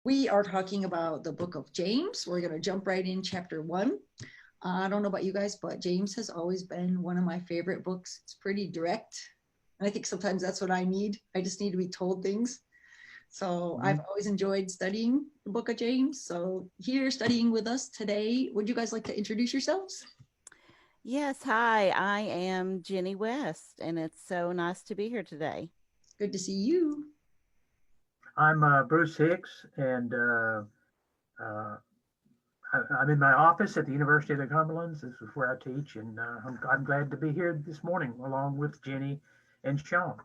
We are talking about the book of James. We're going to jump right in chapter 1. I don't know about you guys, but James has always been one of my favorite books. It's pretty direct. And I think sometimes that's what I need. I just need to be told things. So I've always enjoyed studying the book of James. So here studying with us today, would you guys like to introduce yourselves? Yes, hi, I am Ginny West, and it's so nice to be here today. Good to see you. I'm Bruce Hicks, and uh, I'm in my office at the University of the Cumberlands. This is where I teach, and I'm glad to be here this morning along with Jenny and Shawn.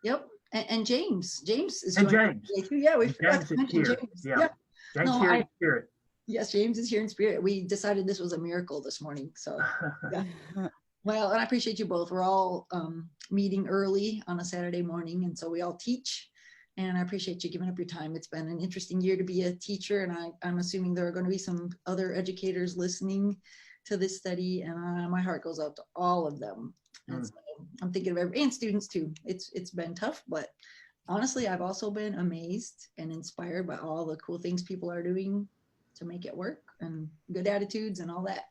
Yep. And James. James is And joining James. us today too. Yeah, we And forgot James to is mention here. James. Yeah. Yeah. James No, here in spirit. Yes, James is here in spirit. We decided this was a miracle this morning. So, yeah. Well, and I appreciate you both. We're all meeting early on a Saturday morning, and so we all teach. And I appreciate you giving up your time. It's been an interesting year to be a teacher, and I'm assuming there are going to be some other educators listening to this study, and my heart goes out to all of them. And so I'm thinking of and students too. It's been tough, but honestly, I've also been amazed and inspired by all the cool things people are doing to make it work and good attitudes and all that.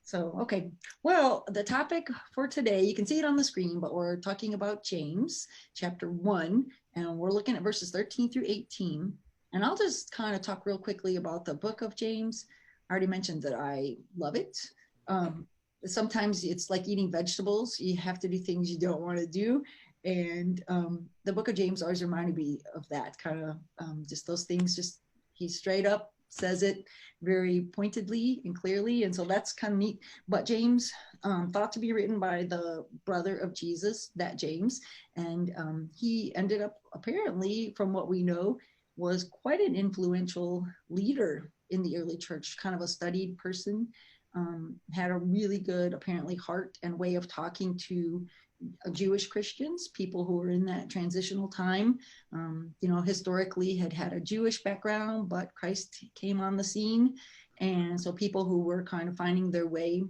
So, okay. Well, the topic for today, you can see it on the screen, but we're talking about James chapter 1, and we're looking at verses 13 through 18. And I'll just kind of talk real quickly about the book of James. I already mentioned that I love it. Sometimes it's like eating vegetables. You have to do things you don't want to do. And the book of James always reminded me of that kind of just those things. Just he's straight up says it very pointedly and clearly, and so that's kind of neat. But James, thought to be written by the brother of Jesus, that James, and he ended up apparently, from what we know, was quite an influential leader in the early church, kind of a studied person, had a really good apparently heart and way of talking to Jewish Christians, people who were in that transitional time, historically had a Jewish background, but Christ came on the scene. And so people who were kind of finding their way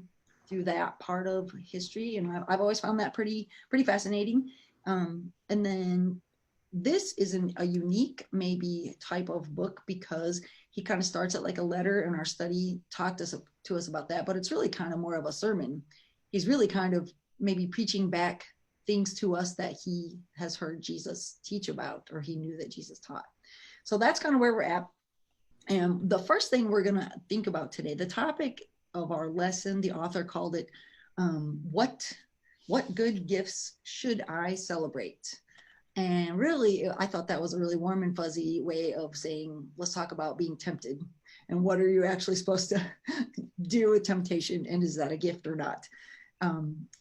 through that part of history. And I've always found that pretty fascinating. And then this is a unique maybe type of book because he kind of starts it like a letter, and our study talked to us about that, but it's really kind of more of a sermon. He's really kind of maybe preaching back things to us that he has heard Jesus teach about, or he knew that Jesus taught. So that's kind of where we're at. And the first thing we're going to think about today, the topic of our lesson, the author called it, what good gifts should I celebrate? And really, I thought that was a really warm and fuzzy way of saying, let's talk about being tempted. And what are you actually supposed to do with temptation? And is that a gift or not?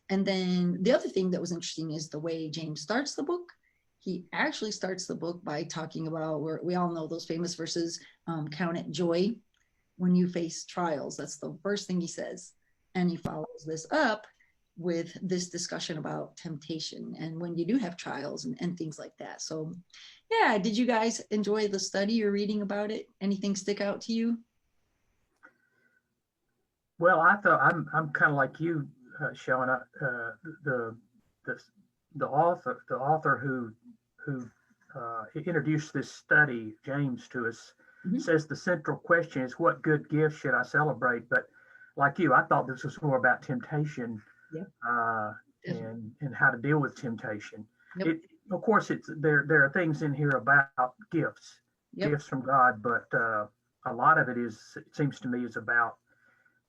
And then the other thing that was interesting is the way James starts the book. He actually starts the book by talking about, where we all know those famous verses, count it joy when you face trials. That's the first thing he says. And he follows this up with this discussion about temptation and when you do have trials and things like that. So yeah, did you guys enjoy the study or reading about it? Anything stick out to you? Well, I thought I'm kind of like you, Shawn. The the the author who introduced this study, James, to us, says the central question is, what good gift should I celebrate? But like you, I thought this was more about temptation, Yep. And how to deal with temptation. Yep. Of course, there are things in here about gifts, Yep. gifts from God, but a lot of it it seems to me, is about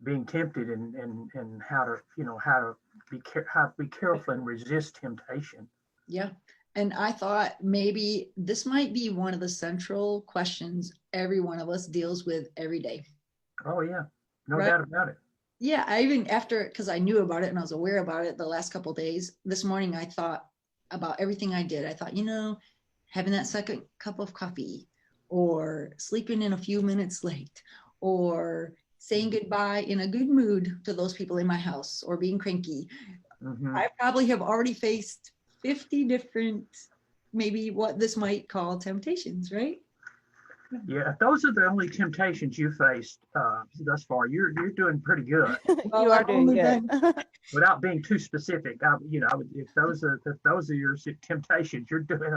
being tempted and how to be careful and resist temptation. Yeah. And I thought maybe this might be one of the central questions every one of us deals with every day. Oh yeah, no Right. doubt about it. Yeah, I even after, because I knew about it and I was aware about it the last couple of days, this morning I thought about everything I did. I thought, having that second cup of coffee, or sleeping in a few minutes late, or saying goodbye in a good mood to those people in my house, or being cranky. I probably have already faced 50 different, maybe what this might call temptations, right? Yeah, if those are the only temptations you faced thus far, you're doing pretty good. Well, You are I've doing only good. been Without being too specific, if those are your temptations, you're doing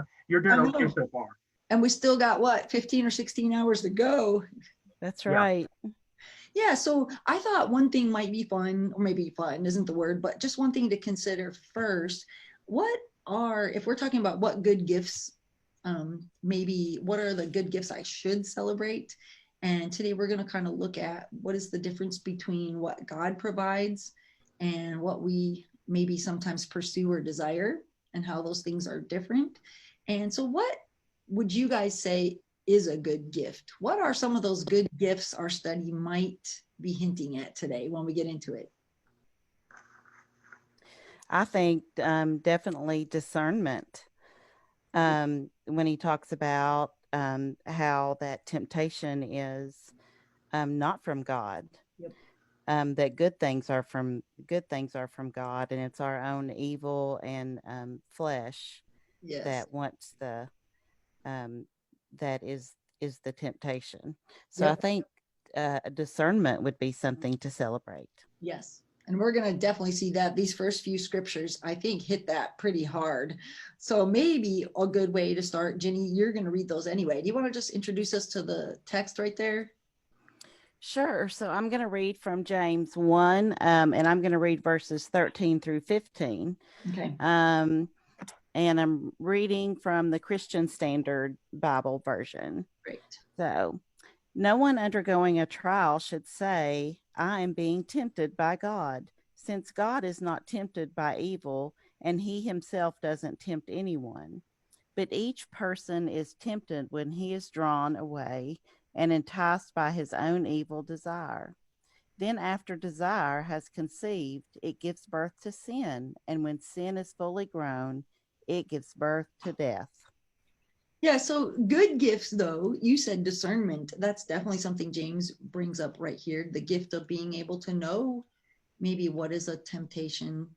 I okay know. so far. And we still got what, 15 or 16 hours to go. That's right. Yeah, so I thought one thing might be fun, or maybe fun isn't the word, but just one thing to consider first. If we're talking about what good gifts, maybe what are the good gifts I should celebrate? And today we're going to kind of look at what is the difference between what God provides and what we maybe sometimes pursue or desire, and how those things are different. And so, what would you guys say is a good gift? What are some of those good gifts our study might be hinting at today when we get into it? I think definitely discernment. When he talks about how that temptation is not from God, Yep. that good things are from God, and it's our own evil and flesh Yes. that wants that is the temptation. So Yep. I think discernment would be something to celebrate. Yes. And we're going to definitely see that these first few scriptures, I think, hit that pretty hard. So maybe a good way to start, Ginny, you're going to read those anyway. Do you want to just introduce us to the text right there? Sure. So I'm going to read from James 1, and I'm going to read verses 13 through 15. Okay. And I'm reading from the Christian Standard Bible version. Great. So, no one undergoing a trial should say, I am being tempted by God, since God is not tempted by evil, and he himself doesn't tempt anyone. But each person is tempted when he is drawn away and enticed by his own evil desire. Then, after desire has conceived, it gives birth to sin. And when sin is fully grown, it gives birth to death. Yeah, so good gifts, though, you said discernment. That's definitely something James brings up right here. The gift of being able to know maybe what is a temptation,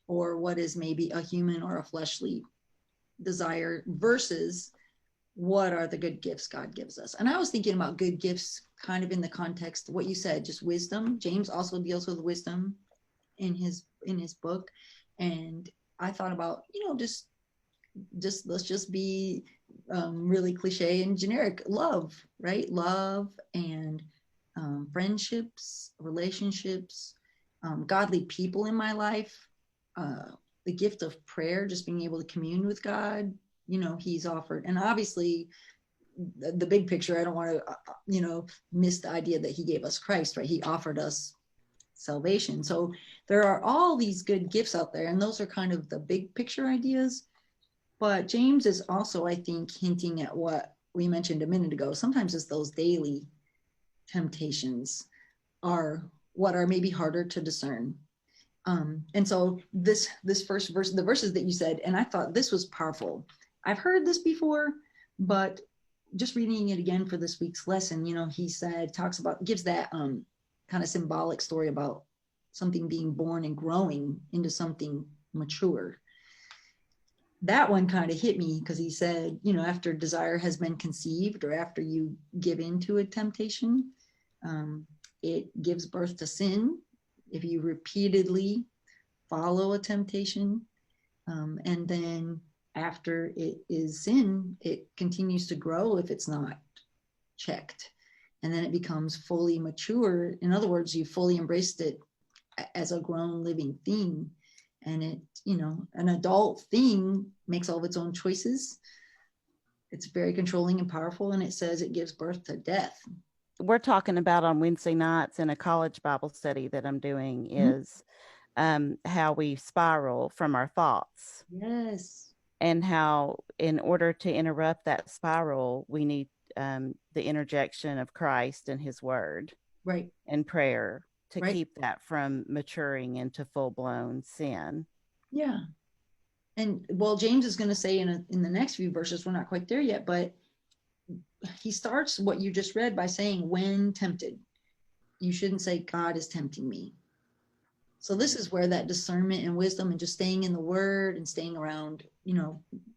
or what is maybe a human or a fleshly desire, versus what are the good gifts God gives us. And I was thinking about good gifts kind of in the context of what you said, just wisdom. James also deals with wisdom in his book. And I thought about, just let's just be really cliche and generic. Love, right? Love and friendships, relationships, godly people in my life, the gift of prayer, just being able to commune with God. He's offered. And obviously, the big picture, I don't want to, miss the idea that he gave us Christ, right? He offered us salvation. So there are all these good gifts out there, and those are kind of the big picture ideas. But James is also, I think, hinting at what we mentioned a minute ago. Sometimes it's those daily temptations are what are maybe harder to discern. And so this first verse, the verses that you said, and I thought this was powerful. I've heard this before, but just reading it again for this week's lesson, he gives that kind of symbolic story about something being born and growing into something mature. That one kind of hit me because he said, after desire has been conceived, or after you give into a temptation, it gives birth to sin. If you repeatedly follow a temptation, and then after it is sin, it continues to grow if it's not checked. And then it becomes fully mature. In other words, you fully embraced it as a grown living thing. And it, an adult thing makes all of its own choices. It's very controlling and powerful. And it says it gives birth to death. We're talking about on Wednesday nights in a college Bible study that I'm doing is how we spiral from our thoughts. Yes. And how, in order to interrupt that spiral, we need the interjection of Christ and his word. Right. And prayer to right. keep that from maturing into full-blown sin. Yeah. And well, James is going to say in the next few verses, we're not quite there yet, but he starts what you just read by saying, when tempted. You shouldn't say, God is tempting me. So this is where that discernment and wisdom and just staying in the word and staying around,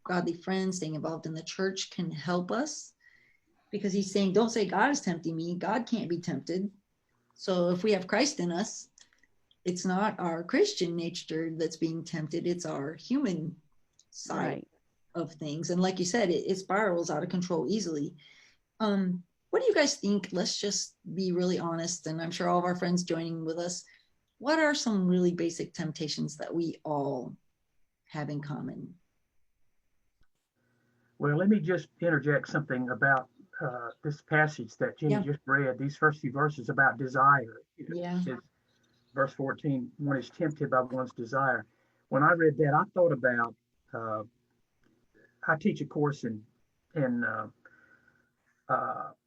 godly friends, staying involved in the church can help us, because he's saying, don't say God is tempting me. God can't be tempted. So if we have Christ in us, it's not our Christian nature that's being tempted. It's our human side of things. And like you said, it spirals out of control easily. What do you guys think? Let's just be really honest. And I'm sure all of our friends joining with us, what are some really basic temptations that we all have in common? Well, let me just interject something about this passage that Ginny just read, these first few verses about desire. Yeah. Verse 14, one is tempted by one's desire. When I read that, I thought about, I teach a course in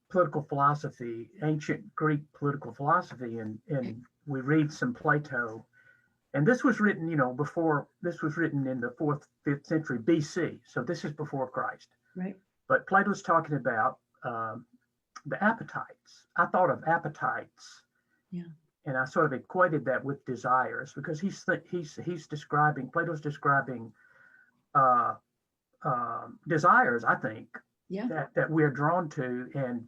political philosophy, ancient Greek political philosophy, and we read some Plato. And this was written, this was written in the 4th, 5th century BC. So this is before Christ. Right. But Plato's talking about the appetites. I thought of appetites. Yeah. And I sort of equated that with desires because he's describing, Plato's describing desires, I think, that we're drawn to. And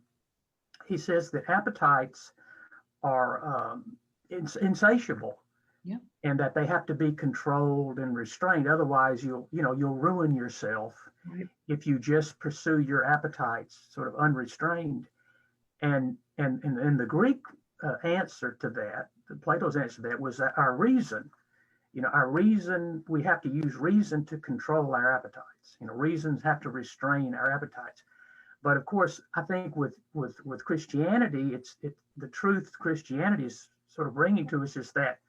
he says that appetites are insatiable. Yeah. And that they have to be controlled and restrained. Otherwise, you'll ruin yourself if you just pursue your appetites sort of unrestrained. And the Greek answer to that, Plato's answer to that was that our reason. Our reason, we have to use reason to control our appetites. Reasons have to restrain our appetites. But of course, I think with Christianity, the truth Christianity is sort of bringing to us is that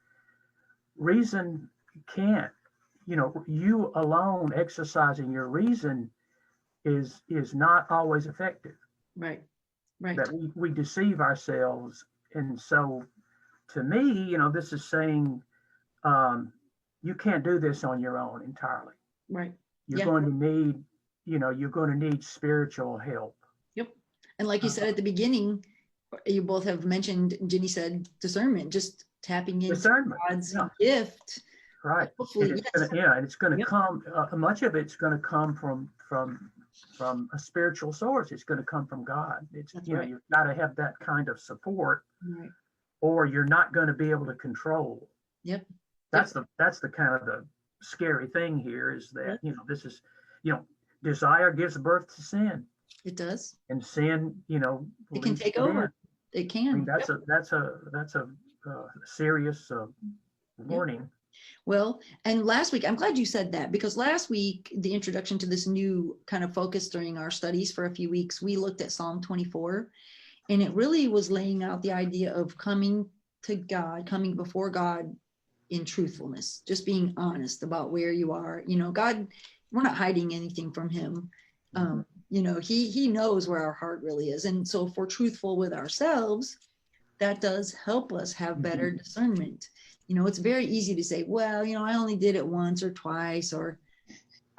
reason can't, you alone exercising your reason is not always effective. Right. That we deceive ourselves. And so to me, this is saying you can't do this on your own entirely. Right. You're going to need spiritual help. Yep. And like you said at the beginning, you both have mentioned, Ginny said discernment, just tapping into God's gift. Right. Hopefully, and it's going to come, much of it's going to come from a spiritual source. It's going to come from God. You've got to have that kind of support, or you're not going to be able to control. Yep. That's the kind of the scary thing here is that, this is, desire gives birth to sin. It does. And sin, it can take over. It can. I mean, that's a serious warning. Well, and last week, I'm glad you said that, because last week, the introduction to this new kind of focus during our studies for a few weeks, we looked at Psalm 24, and it really was laying out the idea of coming to God, coming before God in truthfulness, just being honest about where you are. God, we're not hiding anything from him. He knows where our heart really is. And so if we're truthful with ourselves, that does help us have better discernment. It's very easy to say, well, I only did it once or twice, or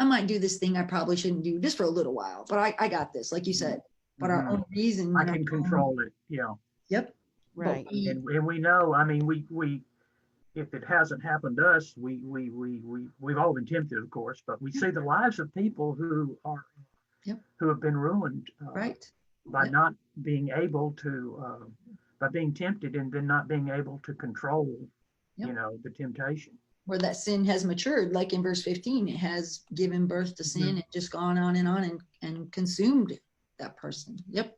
I might do this thing I probably shouldn't do just for a little while, but I got this, like you said. But our own reason, I can control it. Yeah. Yep. Right. And we know, I mean, we if it hasn't happened to us, we've all been tempted, of course, but we see the lives of people who have been ruined by not being able to by being tempted and then not being able to control the temptation. Where that sin has matured, like in verse 15, it has given birth to sin and just gone on and consumed that person. Yep.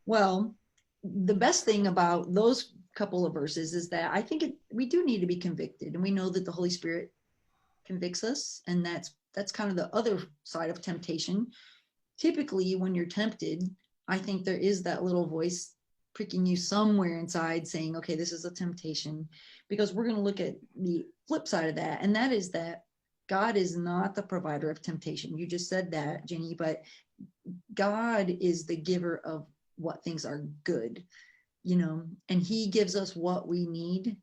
Well, the best thing about those couple of verses is that I think we do need to be convicted, and we know that the Holy Spirit convicts us, and that's kind of the other side of temptation. Typically, when you're tempted, I think there is that little voice pricking you somewhere inside saying, okay, this is a temptation, because we're going to look at the flip side of that. And that is that God is not the provider of temptation. You just said that, Ginny, but God is the giver of what things are good, and he gives us what we need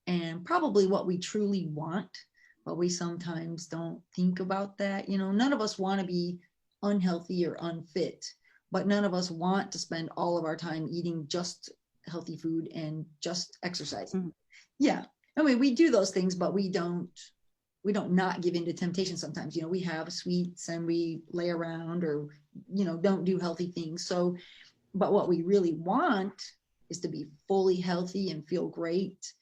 and probably what we truly want, but we sometimes don't think about that. None of us want to be unhealthy or unfit, but none of us want to spend all of our time eating just healthy food and just exercising. Mm-hmm. Yeah. I mean, we do those things, but we don't not give into temptation sometimes. We have sweets and we lay around or, don't do healthy things. So, but what we really want is to be fully healthy and feel great.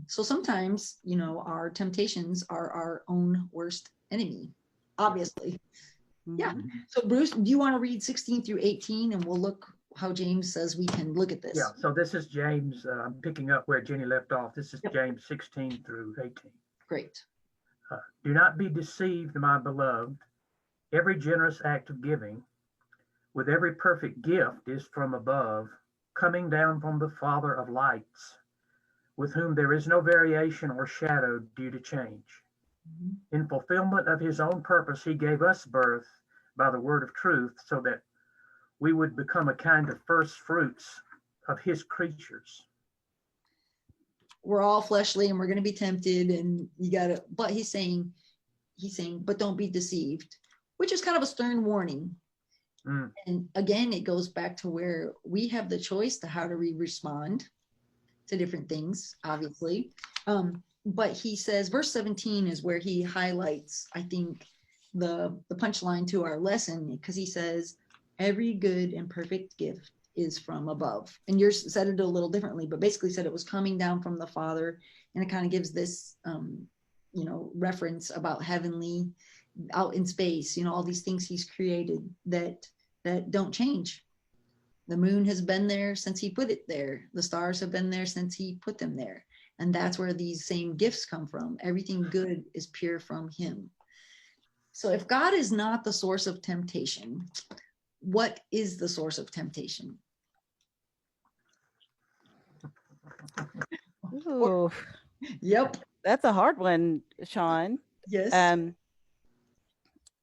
So sometimes, our temptations are our own worst enemy. obviously. Yeah. Mhm. So Bruce, do you want to read 16 through 18 and we'll look how James says we can look at this? Yeah, so this is James. I'm picking up where Ginny left off. This is Yep. James 16 through 18. Great. Do not be deceived, my beloved. Every generous act of giving with every perfect gift is from above, coming down from the Father of lights, with whom there is no variation or shadow due to change. Mhm. In fulfillment of his own purpose, he gave us birth by the word of truth so that we would become a kind of first fruits of his creatures. We're all fleshly and we're going to be tempted and you got to, but he's saying, but don't be deceived, which is kind of a stern warning. Mm. And again, it goes back to where we have the choice to how do we respond to different things, obviously. But he says, verse 17 is where he highlights, I think, the punchline to our lesson, because he says, every good and perfect gift is from above. And yours said it a little differently, but basically said it was coming down from the Father. And it kind of gives this, reference about heavenly, out in space, all these things he's created that don't change. The moon has been there since he put it there. The stars have been there since he put them there. And that's where these same gifts come from. Everything good is pure from him. So if God is not the source of temptation, what is the source of temptation? Ooh, Yep. that's a hard one, Shawn. Yes.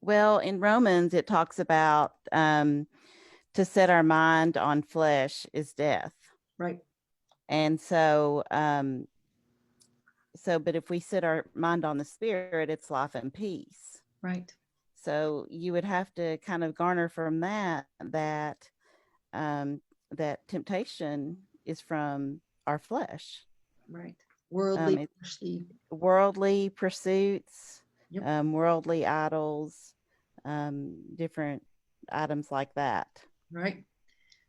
Well, in Romans, it talks about to set our mind on flesh is death. Right. And but if we set our mind on the Spirit, it's life and peace. Right. So you would have to kind of garner from that temptation is from our flesh. Right. Worldly pursuits, Yep. worldly idols, different items like that. Right.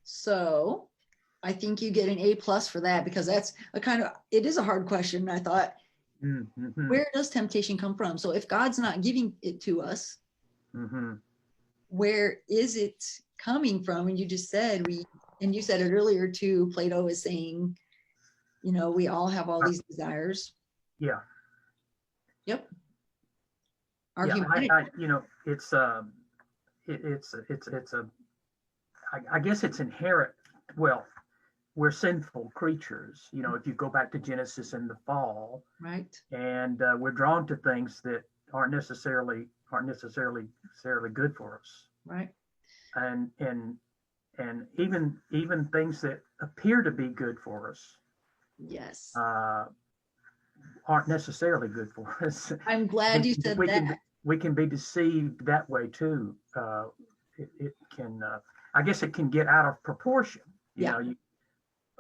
So I think you get an A+ for that, because that's it is a hard question. I thought, Mm-hmm. where does temptation come from? So if God's not giving it to us, Mm-hmm. where is it coming from? And you just said you said it earlier too, Plato is saying, we all have all these desires. Yeah. Yep. I guess it's inherent. Well, we're sinful creatures, if you go back to Genesis and the fall, right, and we're drawn to things that aren't necessarily good for us, right, and even things that appear to be good for us, yes, aren't necessarily good for us. I'm glad you said that. We can be deceived that way too. It can, I guess, it can get out of proportion.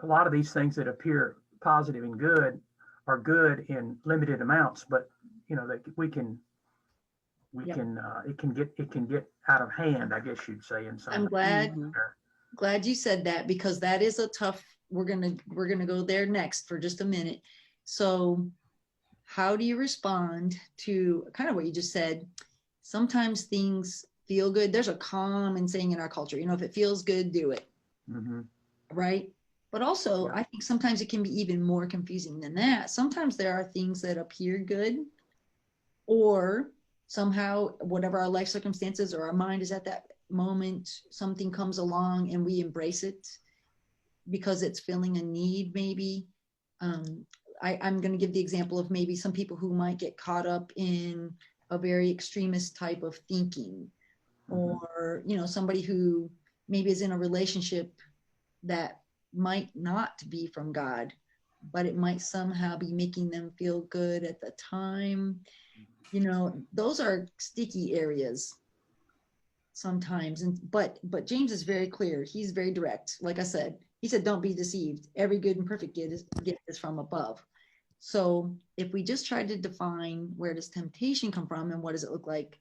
A lot of these things that appear positive and good are good in limited amounts, but that it can get out of hand, I guess you'd say, in some. I'm glad you said that, because that is a tough. We're gonna go there next for just a minute. So, how do you respond to kind of what you just said? Sometimes things feel good. There's a common saying in our culture, if it feels good, do it. Mm-hmm. Right. But also, I think sometimes it can be even more confusing than that. Sometimes there are things that appear good, or somehow, whatever our life circumstances or our mind is at that moment, something comes along and we embrace it because it's filling a need, maybe. I'm going to give the example of maybe some people who might get caught up in a very extremist type of thinking, or, somebody who maybe is in a relationship that might not be from God, but it might somehow be making them feel good at the time. Those are sticky areas sometimes. But James is very clear. He's very direct. Like I said, he said, don't be deceived. Every good and perfect gift is from above. So if we just try to define where does temptation come from and what does it look like,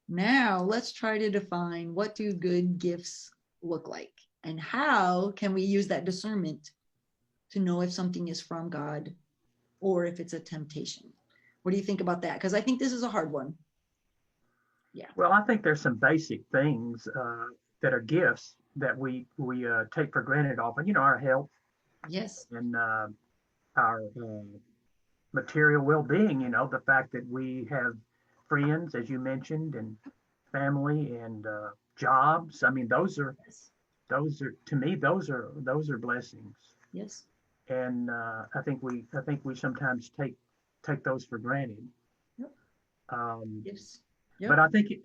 now let's try to define, what do good gifts look like, and how can we use that discernment to know if something is from God or if it's a temptation? What do you think about that? Because I think this is a hard one. Yeah. Well, I think there's some basic things that are gifts that we take for granted often. You know, our health Yes. and our material well-being. You know, the fact that we have friends, as you mentioned, and family and jobs. I mean, Yes. those are to me those are blessings. Yes. And I think we sometimes take those for granted. Yep. Um, Yes. but Yep. I think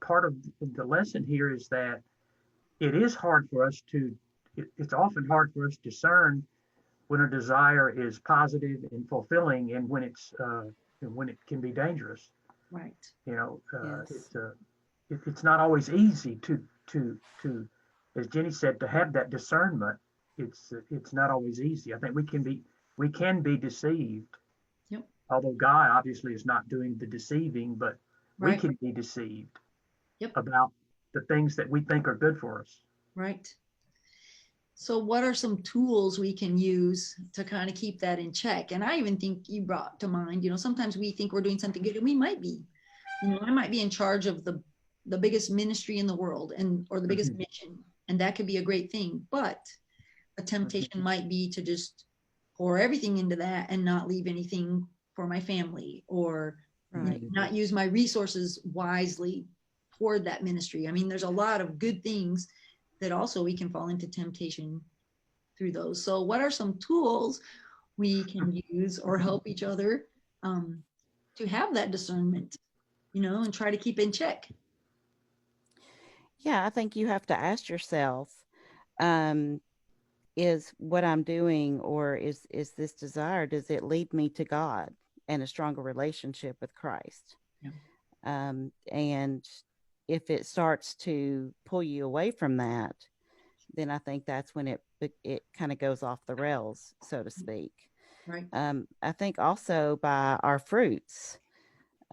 part of the lesson here is that it is hard for us to. It's often hard for us to discern when a desire is positive and fulfilling, and when it can be dangerous. Right. You know, Yes. it's not always easy to, as Jenny said, to have that discernment. It's not always easy. I think we can be deceived, Yep. although God obviously is not doing the deceiving, but we Right. can be deceived Yep. about the things that we think are good for us. Right. So what are some tools we can use to kind of keep that in check? And I even think you brought to mind, sometimes we think we're doing something good and we might be. I might be in charge of the biggest ministry in the world or the biggest Mhm, mission, and that could be a great thing. But a mhm, temptation might be to just pour everything into that and not leave anything for my family, or Right. not use my resources wisely toward that ministry. I mean, there's a lot of good things that also we can fall into temptation through those. So what are some tools we can use or help each other um, to have that discernment, and try to keep in check? Yeah, I think you have to ask yourself, um, is what I'm doing, or is this desire, does it lead me to God and a stronger relationship with Christ? Yeah. And if it starts to pull you away from that, then I think that's when it kind of goes off the rails, so to speak. Right. I think also by our fruits,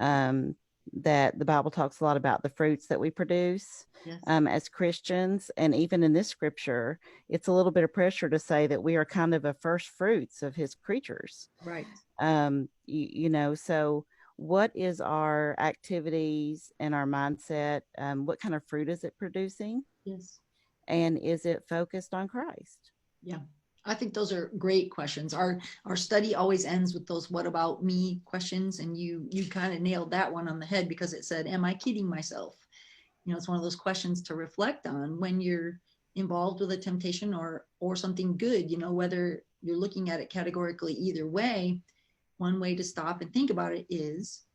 um, that the Bible talks a lot about the fruits that we produce Yes. as Christians. And even in this scripture, it's a little bit of pressure to say that we are kind of a first fruits of his creatures. Right. So what is our activities and our mindset? What kind of fruit is it producing? Yes. And is it focused on Christ? Yeah. I think those are great questions. Our study always ends with those "what about me" questions, and you kind of nailed that one on the head, because it said, "Am I kidding myself?" It's one of those questions to reflect on when you're involved with a temptation or something good. Whether you're looking at it categorically either way, one way to stop and think about it is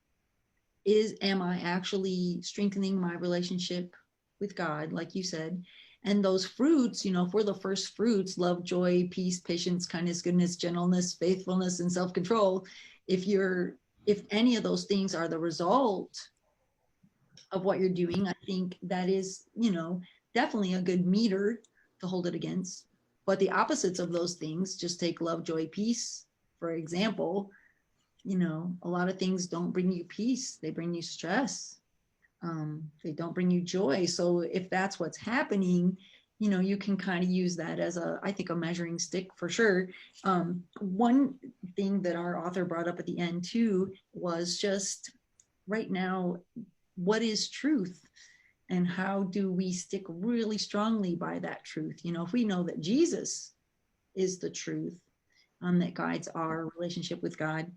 am I actually strengthening my relationship with God, like you said? And those fruits, if we're the first fruits, love, joy, peace, patience, kindness, goodness, gentleness, faithfulness, and self-control, if any of those things are the result of what you're doing, I think that is, definitely a good meter to hold it against. But the opposites of those things, just take love, joy, peace, for example, a lot of things don't bring you peace, they bring you stress. They don't bring you joy. So if that's what's happening, you can kind of use that as I think, a measuring stick for sure. One thing that our author brought up at the end too was just right now, what is truth? And how do we stick really strongly by that truth? If we know that Jesus is the truth, that guides our relationship with God,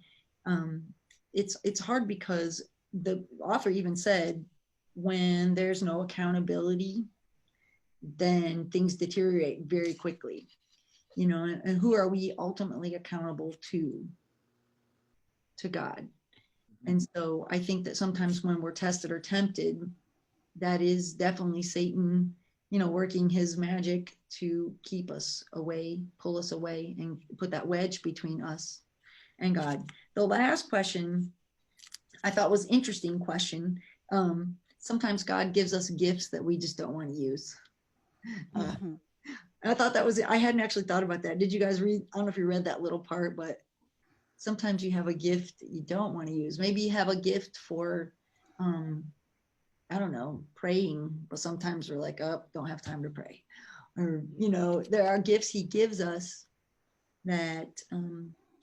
um, it's hard, because the author even said, when there's no accountability, then things deteriorate very quickly. And who are we ultimately accountable to? To God. And so I think that sometimes when we're tested or tempted, that is definitely Satan, working his magic to keep us away, pull us away, and put that wedge between us and God. The last question I thought was an interesting question. Sometimes God gives us gifts that we just don't want to use. Mm-hmm. I thought that was, I hadn't actually thought about that. Did you guys read? I don't know if you read that little part, but sometimes you have a gift that you don't want to use. Maybe you have a gift for, um, I don't know, praying, but sometimes we're like, oh, don't have time to pray. Or, there are gifts he gives us that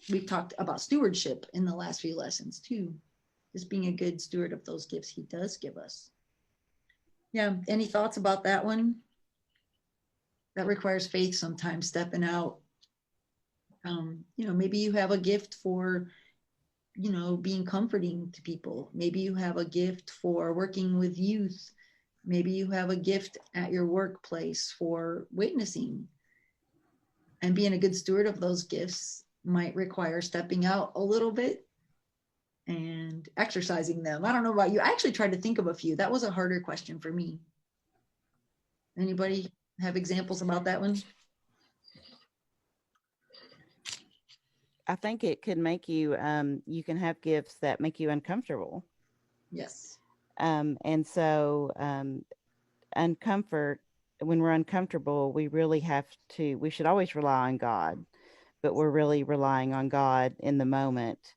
we've talked about stewardship in the last few lessons too. just being a good steward of those gifts he does give us. Yeah. Any thoughts about that one? That requires faith sometimes, stepping out. Maybe you have a gift for, being comforting to people. Maybe you have a gift for working with youth. Maybe you have a gift at your workplace for witnessing. And being a good steward of those gifts might require stepping out a little bit and exercising them. I don't know about you. I actually tried to think of a few. That was a harder question for me. Anybody have examples about that one? I think it could make you, you can have gifts that make you uncomfortable. Yes. And so when we're uncomfortable, we should always rely on God, but we're really relying on God in the moment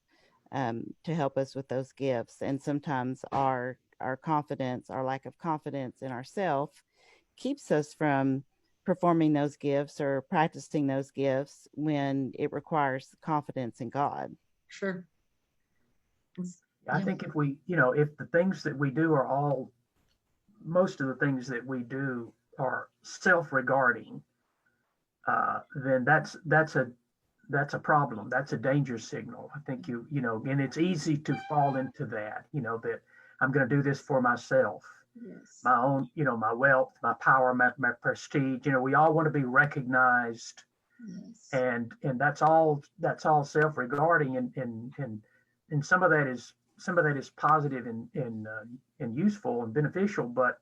to help us with those gifts. And sometimes our confidence, our lack of confidence in ourselves keeps us from performing those gifts or practicing those gifts when it requires confidence in God. Sure. I think if the things that we do are most of the things that we do are self-regarding, then that's a problem. That's a danger signal. I think and it's easy to fall into that, that I'm going to do this for myself. Yes. My own, my wealth, my power, my prestige. We all want to be recognized. Yes. And that's all self-regarding, and some of that is positive and useful and beneficial. But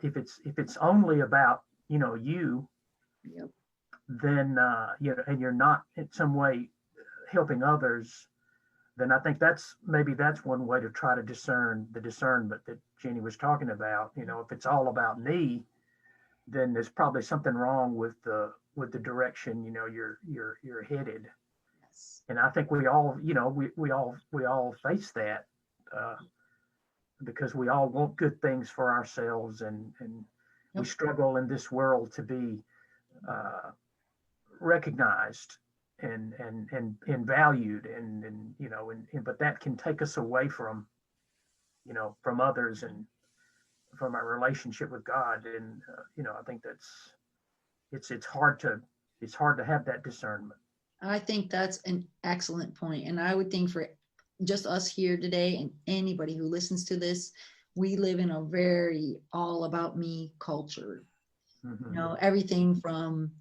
if it's only about you, yep. Then and you're not in some way helping others, then I think that's one way to try to discern the discernment that Ginnie was talking about. If it's all about me, then there's probably something wrong with the direction you're headed. Yes. And I think we all we all face that because we all want good things for ourselves, and Yep. we struggle in this world to be recognized and valued, and but that can take us away from others and from our relationship with God. And I think it's hard to have that discernment. I think that's an excellent point. And I would think for just us here today and anybody who listens to this, we live in a very all about me culture. Mm-hmm. Everything from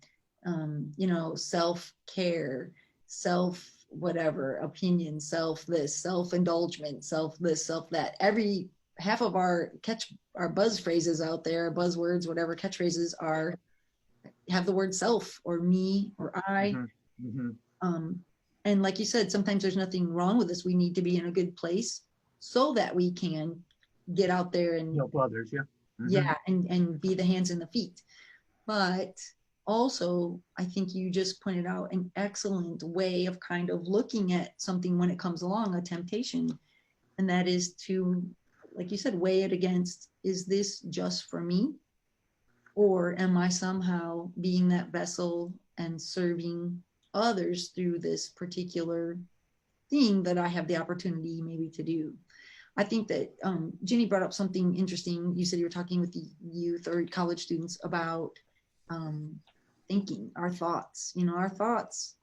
self-care, self whatever opinion, self this, self-indulgence, self this, self that. Every half of our buzz phrases out there, buzzwords, whatever catchphrases have the word self or me or I. Mm-hmm. Mm-hmm. And like you said, sometimes there's nothing wrong with this. We need to be in a good place so that we can get out there and help others. Yeah. Mm-hmm. Yeah, and be the hands and the feet. But also, I think you just pointed out an excellent way of kind of looking at something when it comes along, a temptation. And that is to, like you said, weigh it against, is this just for me? Or am I somehow being that vessel and serving others through this particular thing that I have the opportunity maybe to do? I think that Ginnie brought up something interesting. You said you were talking with the youth or college students about thinking, our thoughts. Our thoughts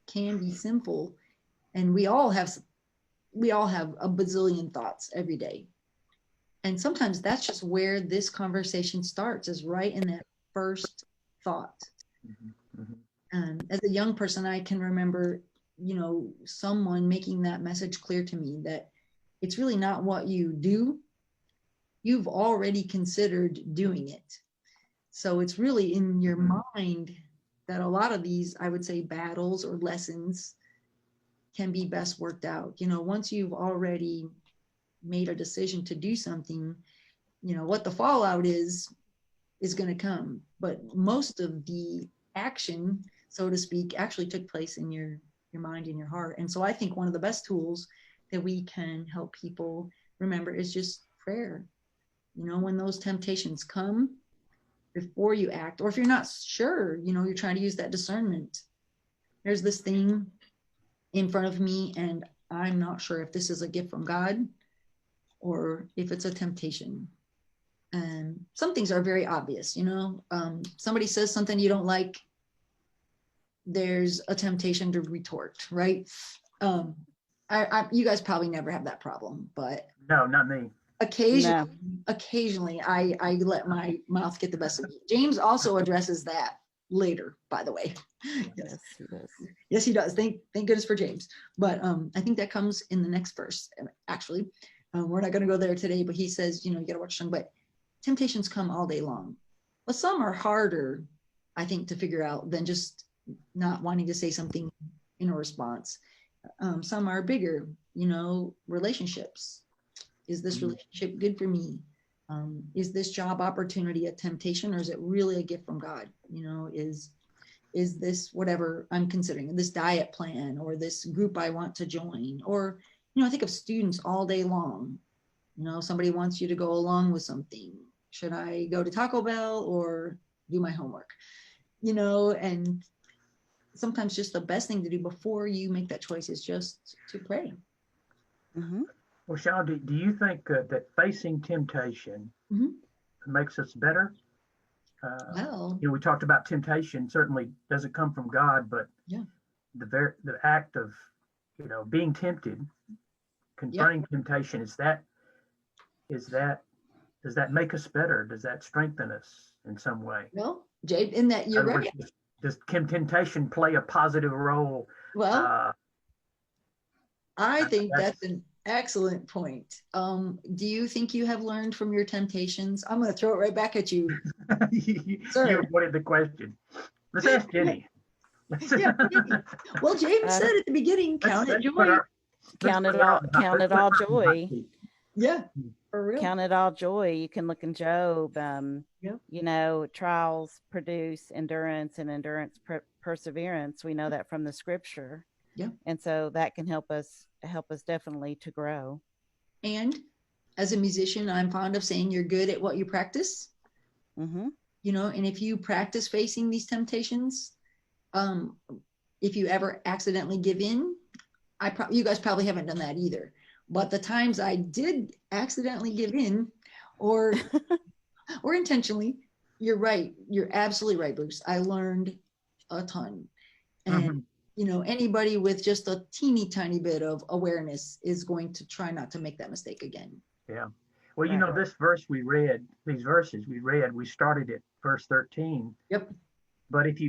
can be simple, and we all have a bazillion thoughts every day. And sometimes that's just where this conversation starts, is right in that first thought. Mm-hmm. Mm-hmm. And as a young person, I can remember, someone making that message clear to me, that it's really not what you do. You've already considered doing it. So it's really in your mind that a lot of these, I would say, battles or lessons can be best worked out. Once you've already made a decision to do something, what the fallout is going to come. But most of the action, so to speak, actually took place in your mind and your heart. And so I think one of the best tools that we can help people remember is just prayer. When those temptations come, before you act, or if you're not sure, you're trying to use that discernment. There's this thing in front of me and I'm not sure if this is a gift from God or if it's a temptation. And some things are very obvious, somebody says something you don't like, there's a temptation to retort, right? You guys probably never have that problem, but No, not me. occasionally I let my mouth get the best of me. James also addresses that later, by the way. Yes, he does. Yes, he does. Thank goodness for James. But I think that comes in the next verse. Actually, we're not going to go there today, but he says, you got to watch Shawn, but temptations come all day long. But some are harder, I think, to figure out than just not wanting to say something in a response. Some are bigger, relationships. Is this relationship good for me? Is this job opportunity a temptation, or is it really a gift from God? Is this whatever I'm considering, this diet plan or this group I want to join? Or, I think of students all day long. Somebody wants you to go along with something. Should I go to Taco Bell or do my homework? And sometimes just the best thing to do before you make that choice is just to pray. Mm-hmm. Well, Shawn, do you think that facing temptation makes us better? Well, we talked about temptation certainly doesn't come from God, but the act of being tempted, confronting temptation, does that make us better? Does that strengthen us in some way? Well, Jade, in that you're right. Does temptation play a positive role? Well, I think that's an excellent point. Do you think you have learned from your temptations? I'm going to throw it right back at you. You avoided the question. Let's ask Ginnie. Well, James said at the beginning, count it joy. Count it all joy. Yeah, for real. Count it all joy. You can look in Job. Trials produce endurance, and endurance perseverance. We know that from the scripture. Yeah. And so that can help us definitely to grow. And as a musician, I'm fond of saying you're good at what you practice. Mm-hmm. And if you practice facing these temptations, if you ever accidentally give in, you guys probably haven't done that either. But the times I did accidentally give in, or intentionally, you're right. You're absolutely right, Bruce. I learned a ton. And anybody with just a teeny tiny bit of awareness is going to try not to make that mistake again. Yeah. Well, this verse we read, we started at verse 13. Yep. But if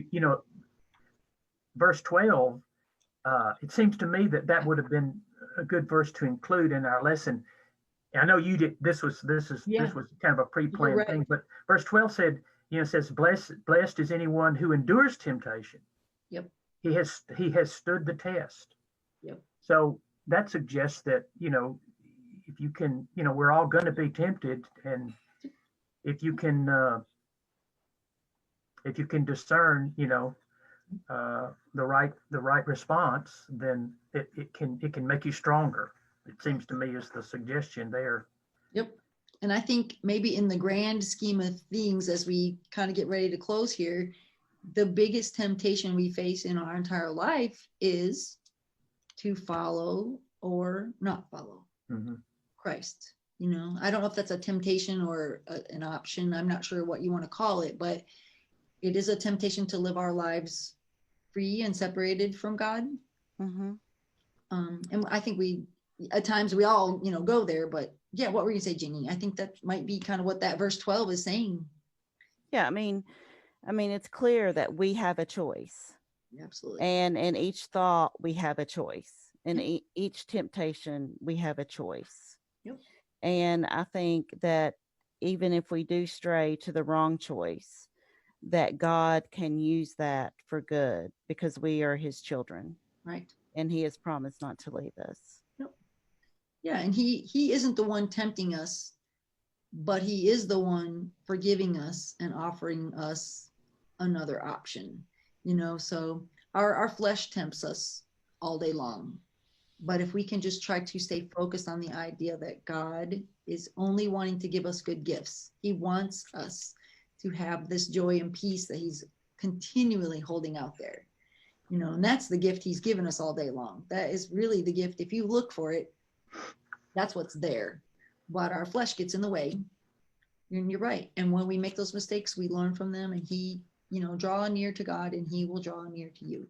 verse 12, it seems to me that would have been a good verse to include in our lesson. I know you did. This was kind of a pre-planned thing, but verse 12 says, blessed is anyone who endures temptation. Yep. He has stood the test. Yep. So that suggests that, if you can, we're all going to be tempted, and if you can discern, the right response, then it can make you stronger. It seems to me is the suggestion there. Yep. And I think maybe in the grand scheme of things, as we kind of get ready to close here, the biggest temptation we face in our entire life is to follow or not follow Christ. I don't know if that's a temptation or an option. I'm not sure what you want to call it, but it is a temptation to live our lives free and separated from God. Mm-hmm. And I think at times we all, go there, but yeah, what were you say, Ginnie? I think that might be kind of what that verse 12 is saying. Yeah. I mean, it's clear that we have a choice. Absolutely. And in each thought, we have a choice. In each temptation, we have a choice. Yep. And I think that even if we do stray to the wrong choice, that God can use that for good, because we are his children. Right. And he has promised not to leave us. Yep. Yeah. And he isn't the one tempting us, but he is the one forgiving us and offering us another option, so our flesh tempts us all day long. But if we can just try to stay focused on the idea that God is only wanting to give us good gifts, he wants us to have this joy and peace that he's continually holding out there. You know, and that's the gift he's given us all day long. That is really the gift. If you look for it, that's what's there. But our flesh gets in the way. And you're right. And when we make those mistakes, we learn from them, and he, you know, draw near to God and he will draw near to you.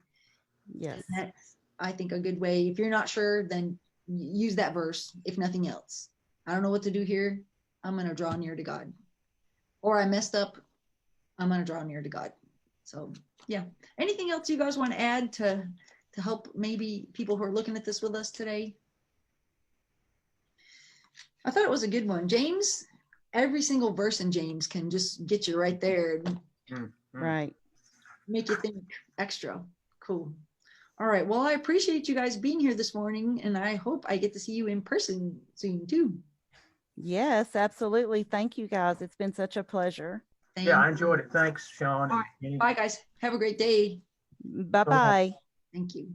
Yes. And that's, I think, a good way. If you're not sure, then use that verse, if nothing else. I don't know what to do here. I'm going to draw near to God. Or I messed up. I'm going to draw near to God. So yeah. Anything else you guys want to add to help maybe people who are looking at this with us today? I thought it was a good one. James, every single verse in James can just get you right there and Right. make you think extra. Cool. All right. Well, I appreciate you guys being here this morning, and I hope I get to see you in person soon too. Yes, absolutely. Thank you, guys. It's been such a pleasure. Yeah, I enjoyed it. Thanks, Shawn. All right. Bye, guys. Have a great day. Bye-bye. Thank you.